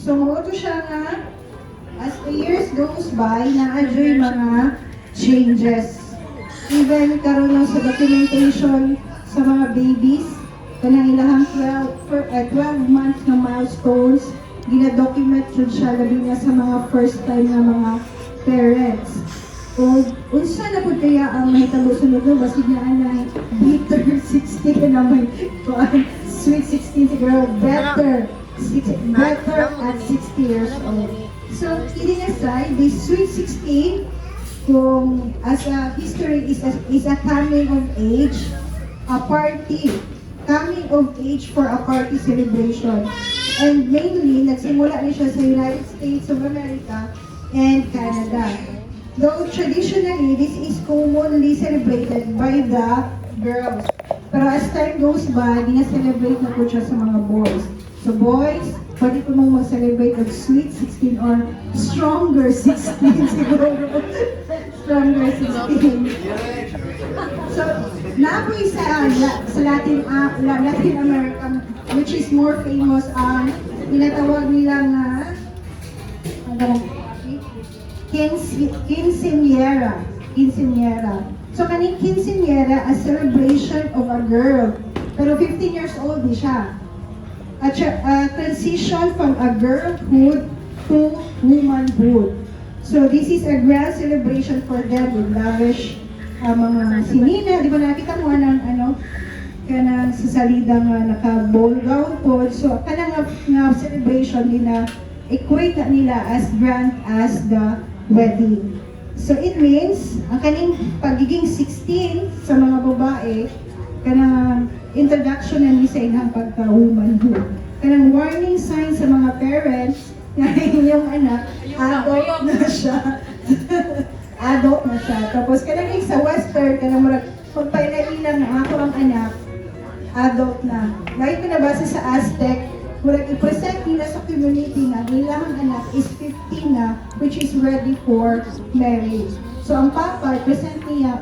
So, ito siya nga, as the years goes by, na-adjoy mga changes. Even karon lang sa documentation sa mga babies, kanang ilahang 12 months na milestones, gina-document yun siya labi na sa mga first time na mga parents. O, unsa na po kaya ang mahitalo-sunod na, basig na anay, bitter 60 na may sweet 16 siguro, better at 60 years old. So, kidding aside, this sweet 16, kung as a history is a coming of age, a party, coming of age for a party celebration. And mainly, nagsimula niya siya sa United States of America and Canada. Though traditionally, this is commonly celebrated by the girls. Pero as time goes by, gina-celebrate na po siya sa mga boys. So boys, pwede po mong mag-celebrate of sweet 16 or stronger 16 siguro. Stronger 16. So, napoy sa Latin America, which is more famous ang tinatawag nilang quinceañera. So, kaning quinceañera, a celebration of a girl. Pero 15 years old di siya. A transition from a girlhood to womanhood. So, this is a grand celebration for them with lavish mga sinina. Di ba nakita mo ng kanang sa salida nga naka-ball gown po. So, kanang nga celebration nila, equate na nila as grand as the wedding. So, it means, ang kaning pagiging 16 sa mga babae, kanang introduction na ni sa ilang pagka-womanhood. Kanang warning sign sa mga parents na inyong anak, adult na siya. Adult na siya. Tapos kanang sa western, kanang pagpailailang na ako ang anak, adult na. Kahit pinabasa sa Aztec, murag i-present nila sa community na nilang anak is 15 na, which is ready for marriage. So ang papa, present niya,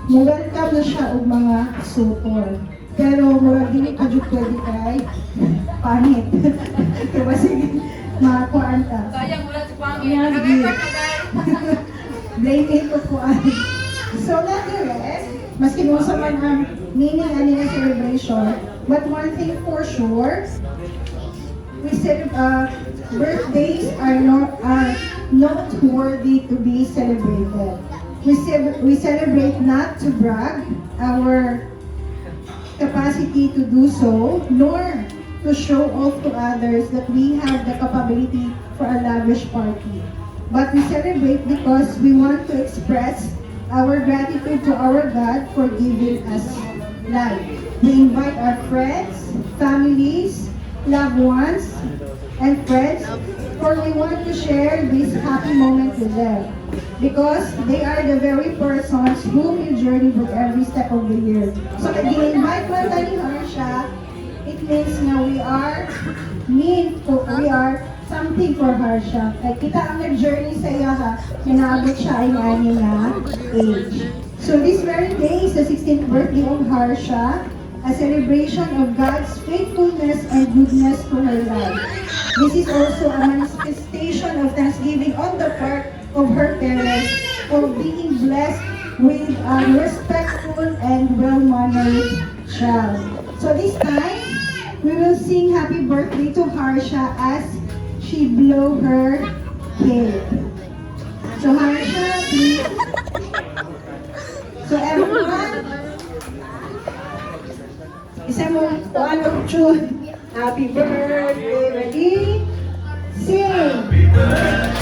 welcome na siya og mga support. Pero murag dili pa jud pwede kay pangit. Kaya sige, makakuan ta. Sayang wala si pangit. Blame it po ay. So nonetheless, maski mo sa man ang meaning ani nga celebration, but one thing for sure, we said birthdays are not worthy to be celebrated. We celebrate not to brag our capacity to do so, nor to show off to others that we have the capability for a lavish party. But we celebrate because we want to express our gratitude to our God for giving us life. We invite our friends, families, loved ones, and friends, for we want to share this happy moment with them. Because they are the very persons whom you journey with every step of the year. So, i-invite mo tayo siya, it means na we are something for Harsha. Like, kita ang nag-journey sa iya ha, naabot siya ay ani na age. So, this very day is the 16th birthday of Harsha, a celebration of God's faithfulness and goodness to her life. This is also a manifestation of thanksgiving on the part of her parents for being blessed with a respectful and well-mannered child. So this time, we will sing happy birthday to Harsha as she blow her cake. So Harsha, please. So everyone, isa mo of tune. Happy birthday, ready? Sing!